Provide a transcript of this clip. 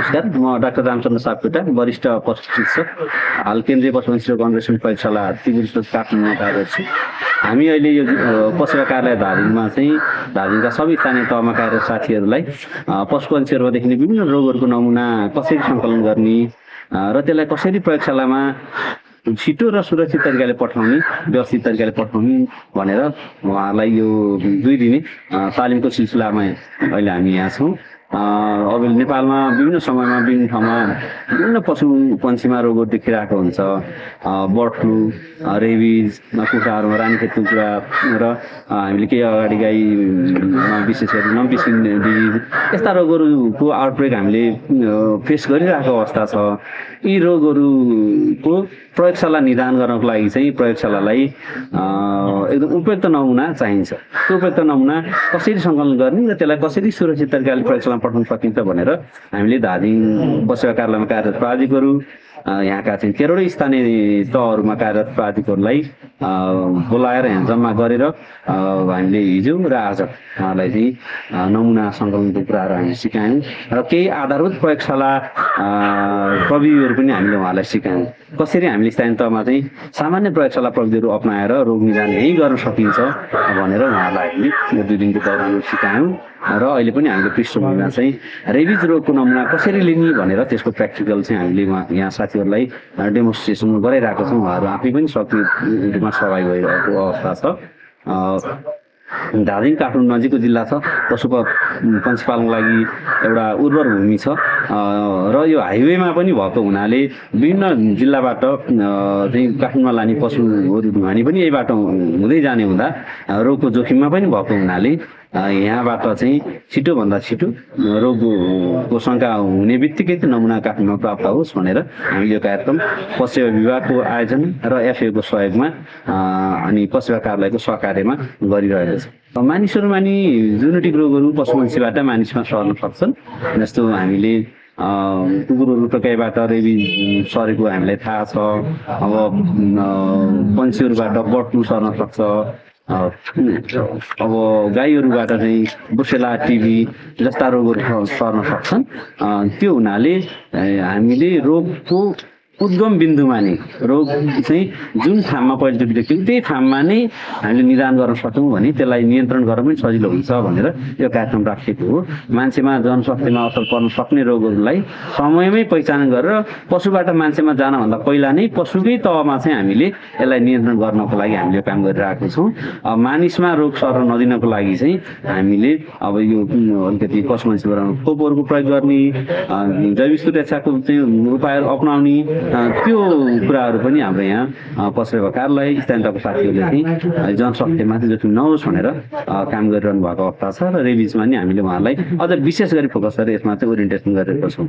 नमस्कार, म डाक्टर रामचन्द्र सापकोटा, वरिष्ठ पशु चिकित्सक, हाल केन्द्रीय पशुपन्छी रोग अन्वेषण प्रयोगशाला तिब्बत काठमाडौँमा कार्यरत छु। हामी अहिले यो पशुका कार्यालय धादिङमा चाहिँ धादिङका सबै स्थानीय तहमा कार्यरत साथीहरूलाई पशुपन्छीहरूमा देखिने विभिन्न रोगहरूको नमुना कसरी सङ्कलन गर्ने र त्यसलाई कसरी प्रयोगशालामा छिटो र सुरक्षित तरिकाले पठाउने, व्यवस्थित तरिकाले पठाउने भनेर उहाँहरूलाई यो 2 दिने तालिमको सिलसिलामा अहिले हामी यहाँ छौँ। अब नेपालमा विभिन्न समयमा विभिन्न ठाउँमा विभिन्न पशुपन्छीमा रोगहरू देखिरहेको हुन्छ। बर्ड फ्लू, रेबिज, कुखुराहरूमा रानीखेत कुखुरा र हामीले केही अगाडि गाईमा विशेष गरी नम्बिसिङ डिजिज यस्ता रोगहरूको आउटब्रेक हामीले फेस गरिरहेको अवस्था छ। यी रोगहरूको प्रयोगशाला निदान गर्नको लागि चाहिँ प्रयोगशालालाई एकदम उपयुक्त नमुना चाहिन्छ। त्यो उपयुक्त नमुना कसरी सङ्कलन गर्ने र त्यसलाई कसरी सुरक्षित तरिकाले प्रयोगशालामा पठाउन सकिन्छ भनेर हामीले धादिङ पशुका कार्यालयमा कार्यरत प्राधिकहरू, यहाँका चाहिँ 13वटै स्थानीय तहहरूमा कार्यरत प्राधिकहरूलाई बोलाएर यहाँ जम्मा गरेर हामीले हिजो र आज उहाँलाई चाहिँ नमुना सङ्कलनको कुराहरू हामीले सिकायौँ र केही आधारभूत प्रयोगशाला प्रविधिहरू पनि हामीले उहाँलाई सिकायौँ। कसरी हामीले स्थानीय तहमा चाहिँ सामान्य प्रयोगशाला प्रविधिहरू अप्नाएर रोग निदान यहीँ गर्न सकिन्छ भनेर उहाँहरूलाई हामीले यो 2 दिनको दौरानमा सिकायौँ र अहिले पनि हामीले पृष्ठभूमिमा चाहिँ रेबिज रोगको नमुना कसरी लिने भनेर त्यसको प्र्याक्टिकल चाहिँ हामीले यहाँ साथीहरूलाई डेमोन्स्ट्रेसन गराइरहेको छौँ। उहाँहरू आफै पनि सक्रिय रूपमा सहभागी भइरहेको अवस्था छ। धादिङ काठमाडौँ नजिकको जिल्ला छ, पशुपन्छी पाल्नको लागि एउटा उर्वर भूमि छ र यो हाइवेमा पनि भएको हुनाले विभिन्न जिल्लाबाट चाहिँ काठमाडौँमा लाने पशुहरू ढुवानी पनि यही बाटो हुँदै जाने हुँदा रोगको जोखिममा पनि भएको हुनाले यहाँबाट चाहिँ छिटोभन्दा छिटो रोगको शङ्का हुने बित्तिकै त्यो नमुना काठमाडौँमा प्राप्त होस् भनेर हामीले यो कार्यक्रम पशु विभागको आयोजना र एफएको सहयोगमा अनि पशु कार्यालयको सहकार्यमा गरिरहेको छ। मानिसहरूमा नि जुनेटिक रोगहरू पशुपन्छीबाट मानिसमा सर्न सक्छन्। जस्तो हामीले कुकुरहरू टोकाइबाट रेबिज सरेको हामीलाई थाहा छ। अब पन्छीहरूबाट बर्ड फ्लू सर्न सक्छ। अब गाईहरूबाट चाहिँ बुसेला, टिबी जस्ता रोगहरू सर्न सक्छन्। त्यो हुनाले हामीले रोगको उद्गम बिन्दुमा नै रोग चाहिँ जुन ठाउँमा पहिलोचोटि देखियो त्यही ठाउँमा नै हामीले निदान गर्न सक्यौँ भने त्यसलाई नियन्त्रण गर्न पनि सजिलो हुन्छ भनेर यो कार्यक्रम राखिएको हो। मान्छेमा जनशक्तिमा असर पर्न सक्ने रोगहरूलाई समयमै पहिचान गरेर पशुबाट मान्छेमा जानभन्दा पहिला नै पशुकै तहमा चाहिँ हामीले यसलाई नियन्त्रण गर्नको लागि हामीले यो काम गरिरहेको छौँ। मानिसमा रोग सर्न नदिनको लागि चाहिँ हामीले अब यो अलिकति पशुपन्छीबाट खोपहरूको प्रयोग गर्ने, जैविक सुरक्षाको चाहिँ उपायहरू अपनाउने, त्यो कुराहरू पनि हाम्रो यहाँ पशु कार्यालय स्थानीय तहको साथीहरूले चाहिँ जनशक्तिमाथि जोखिम नहोस् भनेर काम गरिरहनु भएको अवस्था छ र रेबिजमा नि हामीले उहाँलाई अझ विशेष गरी फोकस गरेर यसमा चाहिँ ओरिएन्टेसन गरेको छौँ।